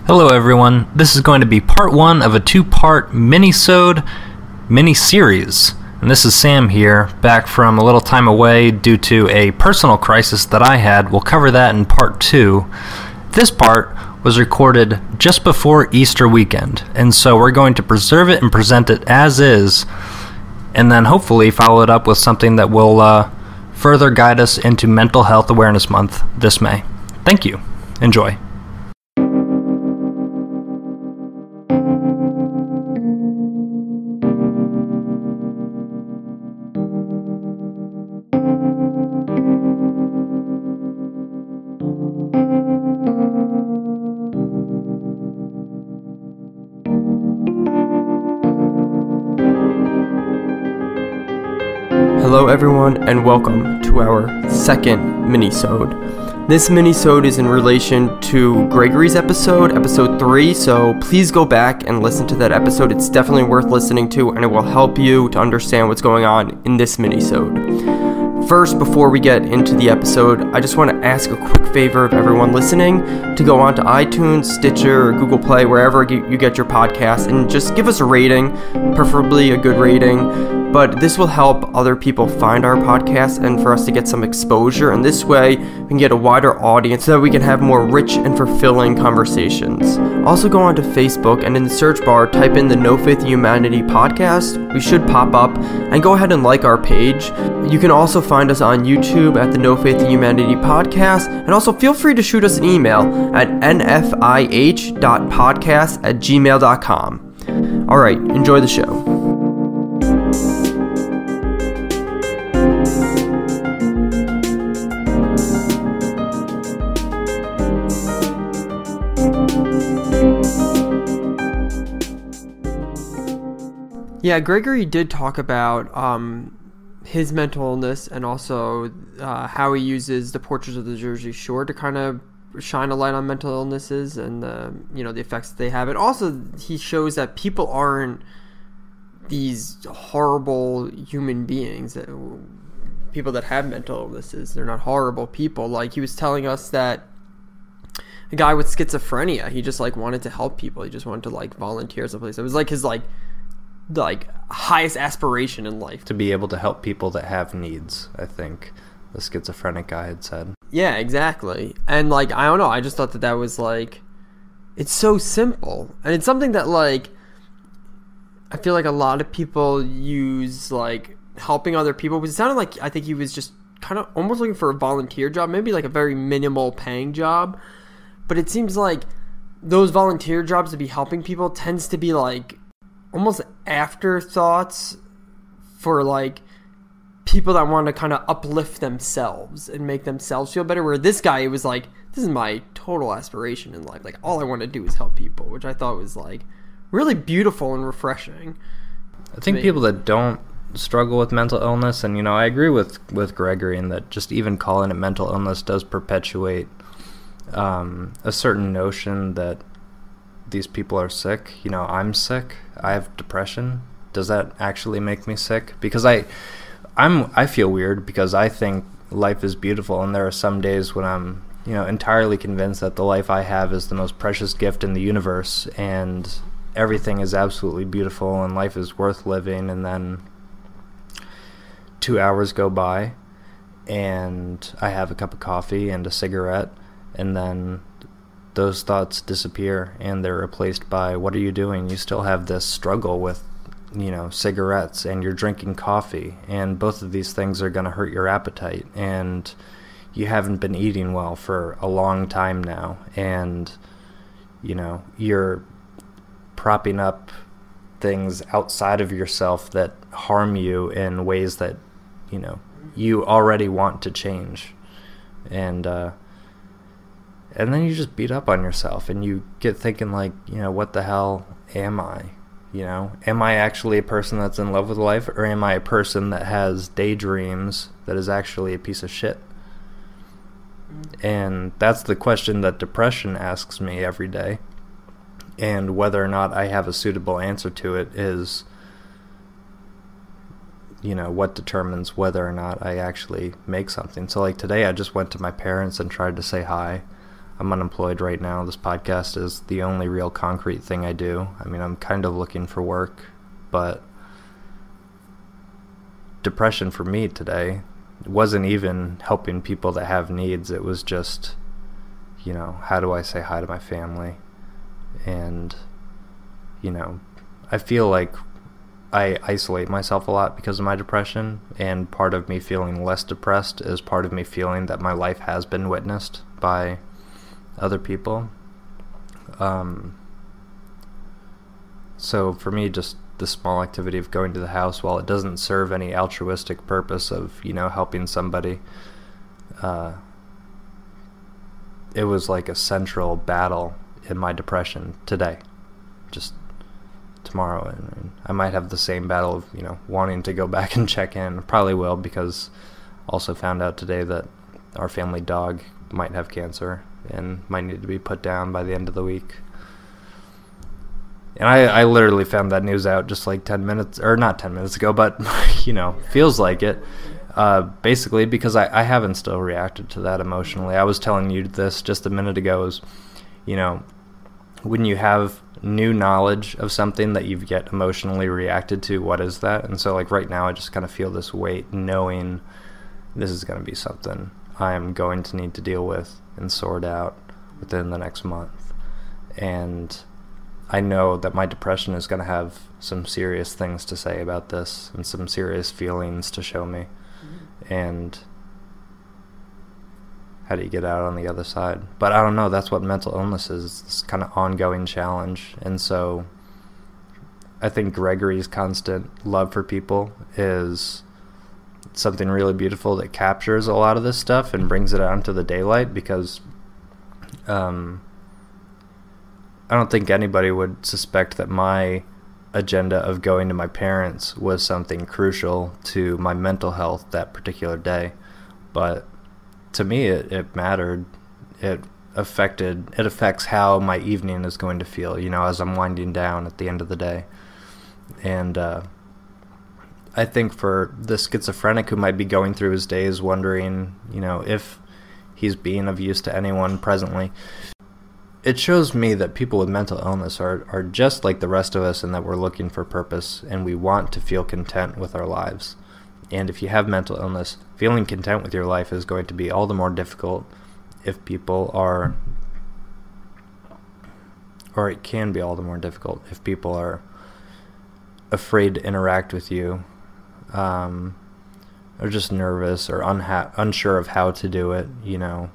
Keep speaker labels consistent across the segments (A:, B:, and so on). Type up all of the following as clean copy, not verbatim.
A: Hello everyone, this is going to be part one of a two-part mini-series. And this is Sam here, back from a little time away due to a personal crisis that I had. We'll cover that in part two. This part was recorded just before Easter weekend, and so we're going to preserve it and present it as is, and then hopefully follow it up with something that will further guide us into Mental Health Awareness Month this May. Thank you. Enjoy.
B: Hello everyone, and welcome to our second minisode. This minisode is in relation to Gregory's episode 3, so please go back and listen to that episode. It's definitely worth listening to, and it will help you to understand what's going on in this minisode. First, before we get into the episode, I just want to ask a quick favor of everyone listening to go on to iTunes, Stitcher, or Google Play, wherever you get your podcasts, and just give us a rating, preferably a good rating. But this will help other people find our podcast and for us to get some exposure. And this way, we can get a wider audience so that we can have more rich and fulfilling conversations. Also go on to Facebook and in the search bar, type in the No Faith in Humanity podcast. We should pop up, and go ahead and like our page. You can also find us on YouTube at the No Faith in Humanity podcast. And also feel free to shoot us an email at nfih.podcast@gmail.com. All right, enjoy the show. Yeah, Gregory did talk about his mental illness and also how he uses the Portraits of the Jersey Shore to kind of shine a light on mental illnesses and the effects that they have. And also he shows that people aren't these horrible human beings. People that have mental illnesses, they're not horrible people. Like, he was telling us that a guy with schizophrenia, he just wanted to help people. He just wanted to volunteer someplace. It was his highest aspiration in life,
A: To be able to help people that have needs, I think the schizophrenic guy had said.
B: Yeah, exactly. And I don't know, I just thought that was it's so simple, and it's something that I feel like a lot of people use helping other people, because it sounded like I think he was just kind of almost looking for a volunteer job, maybe a very minimal paying job. But it seems like those volunteer jobs to be helping people tends to be almost afterthoughts for people that want to kind of uplift themselves and make themselves feel better, where this guy, it was this is my total aspiration in life, all I want to do is help people, which I thought was really beautiful and refreshing.
A: I think people that don't struggle with mental illness, and I agree with Gregory in that just even calling it mental illness does perpetuate a certain notion that these people are sick. I'm sick, I have depression. Does that actually make me sick? Because I feel weird because I think life is beautiful, and there are some days when I'm entirely convinced that the life I have is the most precious gift in the universe, and everything is absolutely beautiful and life is worth living. And then 2 hours go by and I have a cup of coffee and a cigarette, and then those thoughts disappear and they're replaced by, what are you doing? You still have this struggle with cigarettes, and you're drinking coffee, and both of these things are going to hurt your appetite, and you haven't been eating well for a long time now, and you're propping up things outside of yourself that harm you in ways that you already want to change, and then you just beat up on yourself, and you get thinking what the hell am I? Am I actually a person that's in love with life, or am I a person that has daydreams that is actually a piece of shit? And that's the question that depression asks me every day. And whether or not I have a suitable answer to it is, what determines whether or not I actually make something. So today I just went to my parents and tried to say hi. I'm unemployed right now. This podcast is the only real concrete thing I do. I mean, I'm kind of looking for work, but depression for me today wasn't even helping people that have needs. It was just, you know, how do I say hi to my family? And, you know, I feel like I isolate myself a lot because of my depression, and part of me feeling less depressed is part of me feeling that my life has been witnessed by other people. So for me, just the small activity of going to the house, while it doesn't serve any altruistic purpose of, you know, helping somebody, it was like a central battle in my depression today. Just tomorrow, and I might have the same battle of, you know, wanting to go back and check in. Probably will, because also found out today that our family dog might have cancer and might need to be put down by the end of the week. And I literally found that news out just like 10 minutes, or not 10 minutes ago, but, you know, feels like it. Basically because I haven't still reacted to that emotionally. I was telling you this just a minute ago, is, you know, when you have new knowledge of something that you've yet emotionally reacted to, what is that? And so like right now I just kind of feel this weight knowing this is going to be something I am going to need to deal with and sort out within the next month. And I know that my depression is going to have some serious things to say about this and some serious feelings to show me. And how do you get out on the other side? But I don't know, that's what mental illness is. It's this kind of ongoing challenge. And so I think Gregory's constant love for people is something really beautiful that captures a lot of this stuff and brings it out into the daylight, because I don't think anybody would suspect that my agenda of going to my parents was something crucial to my mental health that particular day. But to me, it mattered. It affects how my evening is going to feel, you know, as I'm winding down at the end of the day. And I think for the schizophrenic who might be going through his days wondering, you know, if he's being of use to anyone presently, it shows me that people with mental illness are just like the rest of us, and that we're looking for purpose and we want to feel content with our lives. And if you have mental illness, feeling content with your life is going to be all the more difficult if people are, or it can be all the more difficult if people are afraid to interact with you, or just nervous or unsure of how to do it, you know.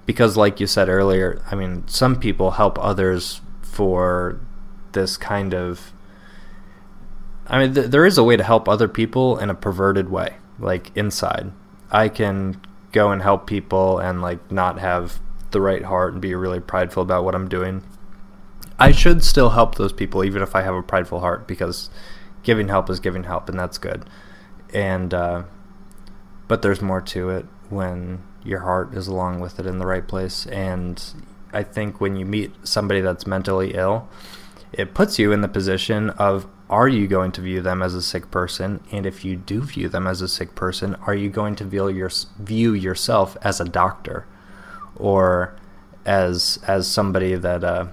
A: Because like you said earlier, I mean, some people help others for this kind of, I mean, there is a way to help other people in a perverted way, like inside. I can go and help people and like not have the right heart and be really prideful about what I'm doing. I should still help those people even if I have a prideful heart, because giving help is giving help, and that's good. And but there's more to it when your heart is along with it in the right place. And I think when you meet somebody that's mentally ill, it puts you in the position of, are you going to view them as a sick person? And if you do view them as a sick person, are you going to view yourself as a doctor, or as somebody that I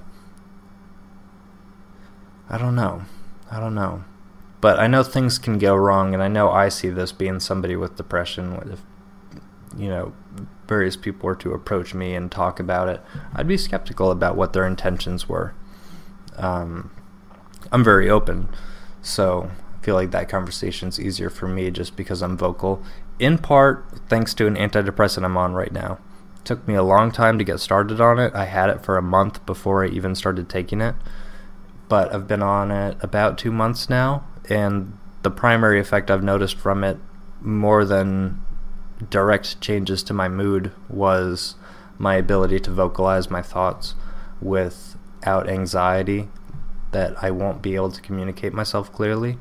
A: don't know. But I know things can go wrong, and I know I see this being somebody with depression. If, you know, various people were to approach me and talk about it, I'd be skeptical about what their intentions were. I'm very open, so I feel like that conversation's easier for me just because I'm vocal, in part thanks to an antidepressant I'm on right now. It took me a long time to get started on it. I had it for a month before I even started taking it, but I've been on it about 2 months now, and the primary effect I've noticed from it, more than direct changes to my mood, was my ability to vocalize my thoughts without anxiety that I won't be able to communicate myself clearly,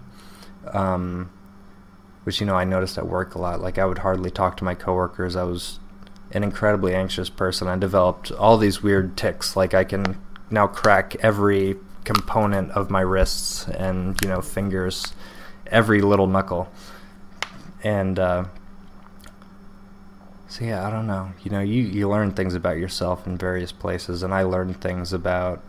A: which, you know, I noticed at work a lot. Like, I would hardly talk to my coworkers. I was an incredibly anxious person. I developed all these weird tics. Like, I can now crack every component of my wrists and, you know, fingers, every little knuckle. And So yeah, I don't know. You learn things about yourself in various places, and I learned things about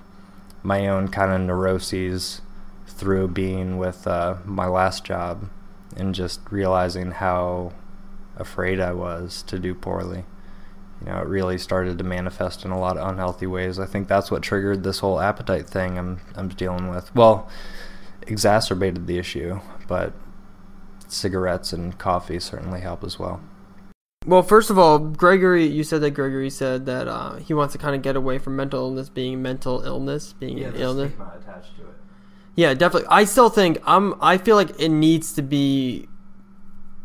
A: my own kind of neuroses through being with my last job and just realizing how afraid I was to do poorly. It really started to manifest in a lot of unhealthy ways. I think that's what triggered this whole appetite thing I'm dealing with. Well, exacerbated the issue, but cigarettes and coffee certainly help as well.
B: Well, first of all, you said that he wants to kind of get away from mental illness being mental illness, being an illness.
A: Stigma attached to it.
B: Yeah, definitely. I still think I feel like it needs to be.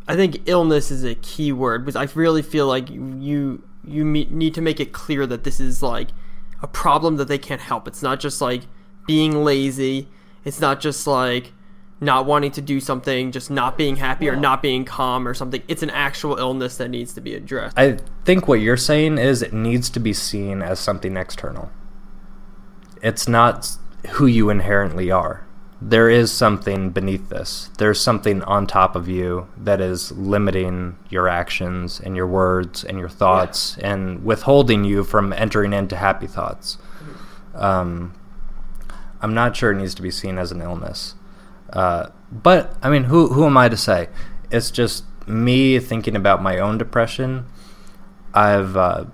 B: I think illness is a key word, because I really feel like you need to make it clear that this is like a problem that they can't help. It's not just like being lazy. It's not just like not wanting to do something, just not being happy or not being calm or something. It's an actual illness that needs to be addressed.
A: I think what you're saying is it needs to be seen as something external. It's not who you inherently are. There is something beneath this. There's something on top of you that is limiting your actions and your words and your thoughts and withholding you from entering into happy thoughts. I'm not sure it needs to be seen as an illness. But, I mean, who am I to say? It's just me thinking about my own depression. One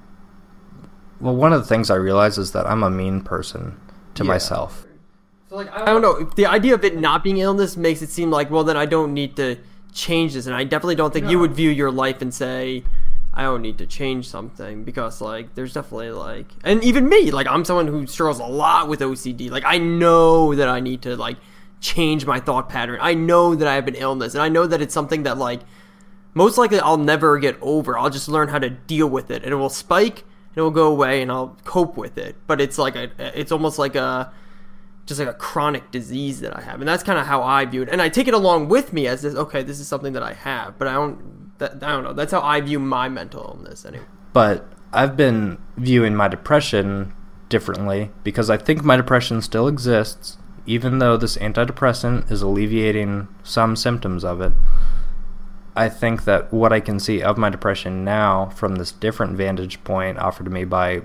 A: of the things I realize is that I'm a mean person to myself.
B: So, like, I don't know. The idea of it not being illness makes it seem like, well, then I don't need to change this. And I definitely don't think you would view your life and say, I don't need to change something, because, like, there's definitely, like, and even me, like, I'm someone who struggles a lot with OCD. Like, I know that I need to, like, change my thought pattern. I know that I have an illness, and I know that it's something that, like, most likely I'll never get over. I'll just learn how to deal with it, and it will spike, and it will go away, and I'll cope with it. But it's like it's almost like just like a chronic disease that I have, and that's kind of how I view it. And I take it along with me as this. Okay, this is something that I have, but I don't know. That's how I view my mental illness anyway.
A: But I've been viewing my depression differently, because I think my depression still exists, even though this antidepressant is alleviating some symptoms of it. I think that what I can see of my depression now from this different vantage point offered to me by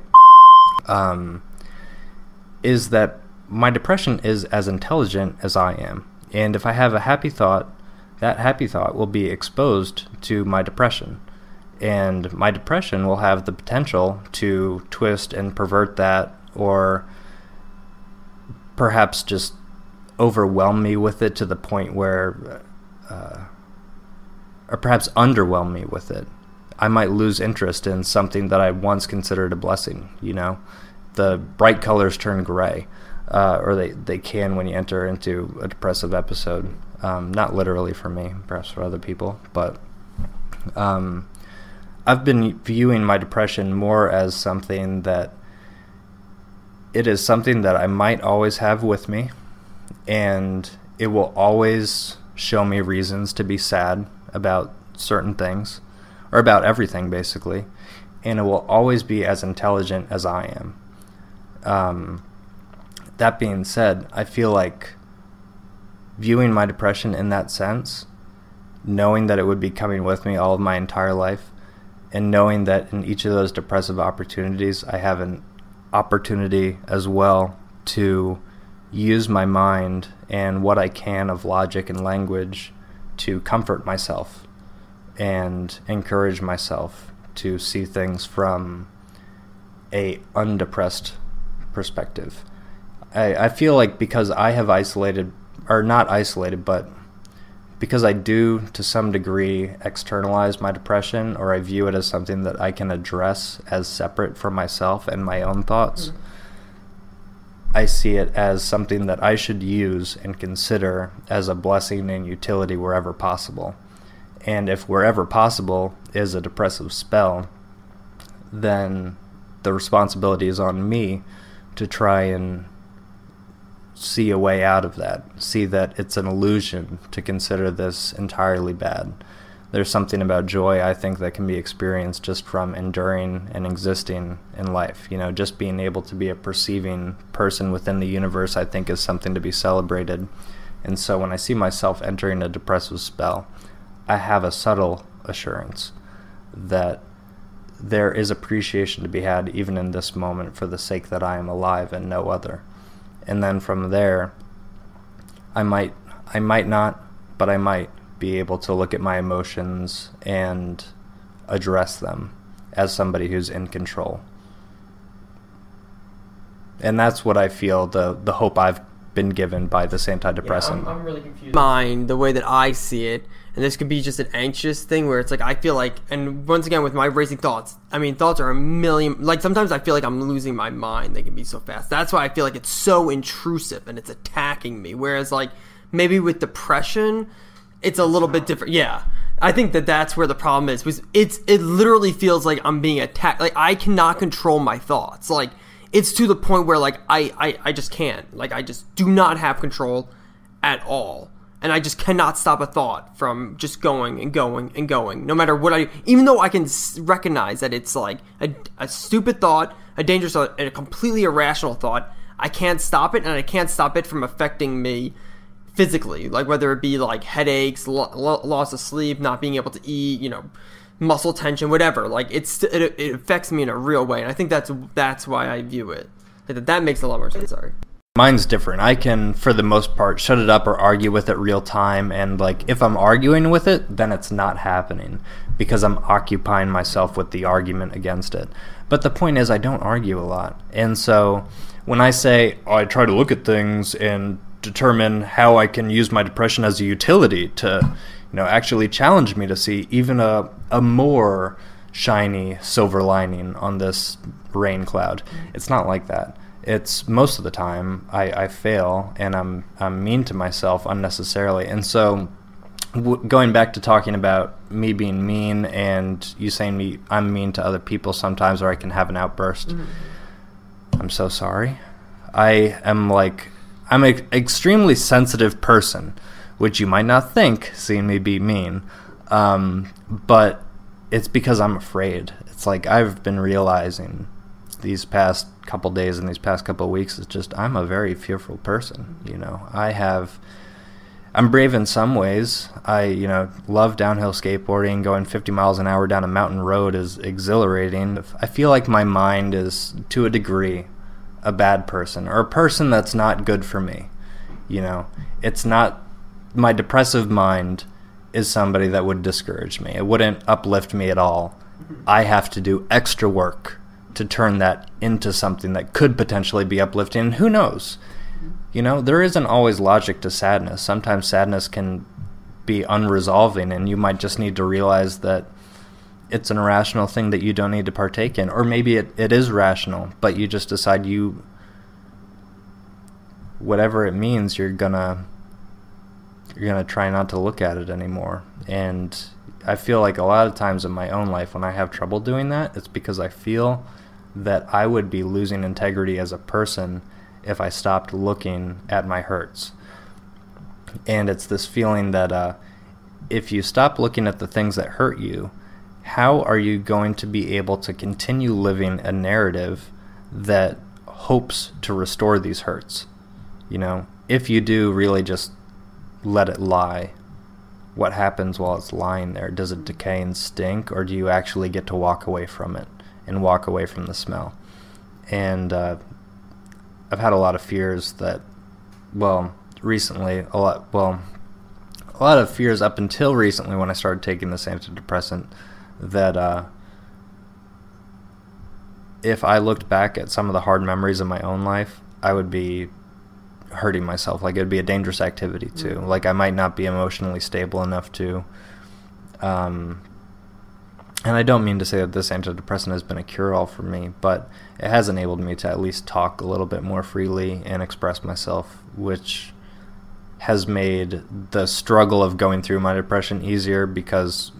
A: is that my depression is as intelligent as I am. And if I have a happy thought, that happy thought will be exposed to my depression. And my depression will have the potential to twist and pervert that, or perhaps just overwhelm me with it to the point where, or perhaps underwhelm me with it. I might lose interest in something that I once considered a blessing, The bright colors turn gray, or they can when you enter into a depressive episode. Not literally for me, perhaps for other people, but I've been viewing my depression more as something that it is something that I might always have with me, and it will always show me reasons to be sad about certain things, or about everything basically, and it will always be as intelligent as I am. That being said, I feel like viewing my depression in that sense, knowing that it would be coming with me all of my entire life, and knowing that in each of those depressive opportunities I have an opportunity as well to use my mind and what I can of logic and language to comfort myself and encourage myself to see things from a undepressed perspective. I feel like because I have isolated, or not isolated, but because I do to some degree externalize my depression, or I view it as something that I can address as separate from myself and my own thoughts, I see it as something that I should use and consider as a blessing and utility wherever possible. And if wherever possible is a depressive spell, then the responsibility is on me to try and see a way out of that, see that it's an illusion to consider this entirely bad. There's something about joy, I think, that can be experienced just from enduring and existing in life. Just being able to be a perceiving person within the universe, I think, is something to be celebrated. And so when I see myself entering a depressive spell, I have a subtle assurance that there is appreciation to be had even in this moment for the sake that I am alive and no other. And then from there, I might not, but I might be able to look at my emotions and address them as somebody who's in control. And that's what I feel, the hope I've been given by this antidepressant.
B: I'm really confused. Mine, the way that I see it, and this could be just an anxious thing where it's like I feel like, and once again with my racing thoughts, I mean thoughts are a million, like sometimes I feel like I'm losing my mind. They can be so fast. That's why I feel like it's so intrusive and it's attacking me. Whereas like maybe with depression, it's a little bit different. Yeah. I think that's where the problem is. It literally feels like I'm being attacked. Like I cannot control my thoughts. Like it's to the point where like I just can't. Like I just do not have control at all. And I just cannot stop a thought from just going and going and going, no matter what I do. Even though I can recognize that it's like a stupid thought, a dangerous thought, and a completely irrational thought, I can't stop it, and I can't stop it from affecting me physically. Like whether it be like headaches, loss of sleep, not being able to eat, muscle tension, whatever. Like it affects me in a real way, and I think that's why I view it. That makes a lot more sense. Sorry.
A: Mine's different. I can, for the most part, shut it up or argue with it real time, and like if I'm arguing with it, then it's not happening because I'm occupying myself with the argument against it. But the point is I don't argue a lot. And so when I say I try to look at things and determine how I can use my depression as a utility to actually challenge me to see even a more shiny silver lining on this rain cloud, it's not like that. It's most of the time I fail and I'm mean to myself unnecessarily. And so going back to talking about me being mean and you saying I'm mean to other people sometimes, or I can have an outburst. I'm so sorry. I'm an extremely sensitive person, which you might not think seeing me be mean. But it's because I'm afraid. It's like I've been realizing these past couple days and these past couple weeks, it's just I'm a very fearful person. I'm brave in some ways. I love downhill skateboarding. Going 50 miles an hour down a mountain road is exhilarating. I feel like my mind is to a degree a bad person, or a person that's not good for me. It's not, my depressive mind is somebody that would discourage me. It wouldn't uplift me at all. I have to do extra work to turn that into something that could potentially be uplifting. And who knows? There isn't always logic to sadness. Sometimes sadness can be unresolving, and you might just need to realize that it's an irrational thing that you don't need to partake in. Or maybe it is rational, but you just decide whatever it means, you're gonna try not to look at it anymore. And I feel like a lot of times in my own life when I have trouble doing that, it's because I feel that I would be losing integrity as a person if I stopped looking at my hurts. And it's this feeling that if you stop looking at the things that hurt you, how are you going to be able to continue living a narrative that hopes to restore these hurts? If you do really just let it lie, what happens while it's lying there? Does it decay and stink, or do you actually get to walk away from it and walk away from the smell? And I've had a lot of fears that, recently, a lot of fears up until recently when I started taking this antidepressant, that if I looked back at some of the hard memories of my own life, I would be hurting myself. Like, it would be a dangerous activity too. Like, I might not be emotionally stable enough to and I don't mean to say that this antidepressant has been a cure-all for me, but it has enabled me to at least talk a little bit more freely and express myself, which has made the struggle of going through my depression easier, because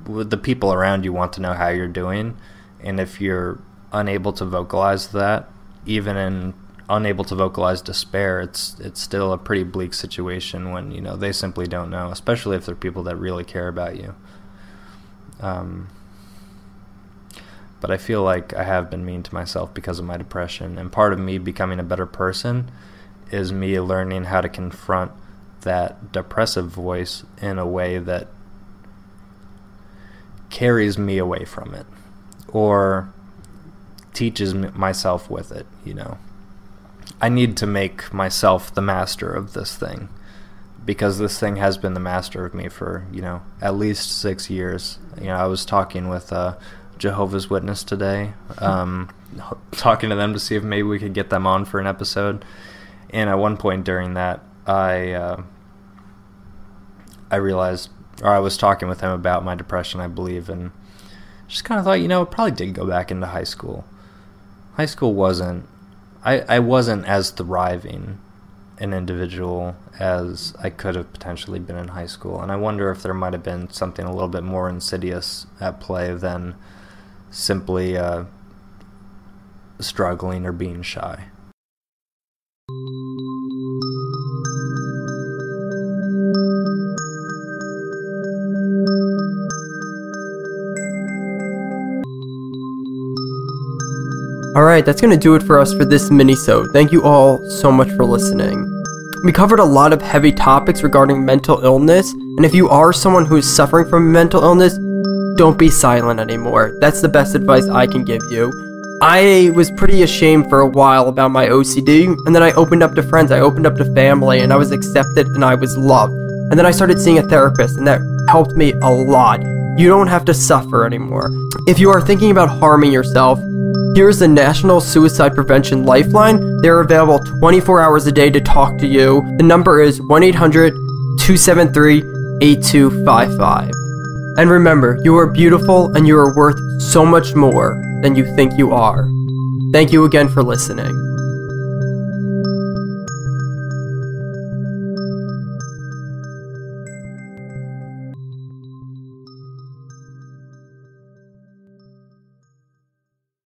A: the people around you want to know how you're doing, and if you're unable to vocalize that, even in unable to vocalize despair, it's still a pretty bleak situation when they simply don't know, especially if they're people that really care about you. But I feel like I have been mean to myself because of my depression, and part of me becoming a better person is me learning how to confront that depressive voice in a way that carries me away from it. or teaches myself with it, I need to make myself the master of this thing, because this thing has been the master of me for, at least 6 years. I was talking with Jehovah's Witness today, talking to them to see if maybe we could get them on for an episode. And at one point during that, I realized, or I was talking with him about my depression, I believe, and just kind of thought, it probably did go back into high school. High school wasn't, I wasn't as thriving an individual as I could have potentially been in high school. And I wonder if there might have been something a little bit more insidious at play than simply struggling or being shy.
B: Alright, that's going to do it for us for this minisode. Thank you all so much for listening. We covered a lot of heavy topics regarding mental illness, and if you are someone who is suffering from mental illness, don't be silent anymore. That's the best advice I can give you. I was pretty ashamed for a while about my OCD, and then I opened up to friends, I opened up to family, and I was accepted and I was loved. And then I started seeing a therapist, and that helped me a lot. You don't have to suffer anymore. If you are thinking about harming yourself, here's the National Suicide Prevention Lifeline. They're available 24 hours a day to talk to you. The number is 1-800-273-8255. And remember, you are beautiful and you are worth so much more than you think you are. Thank you again for listening.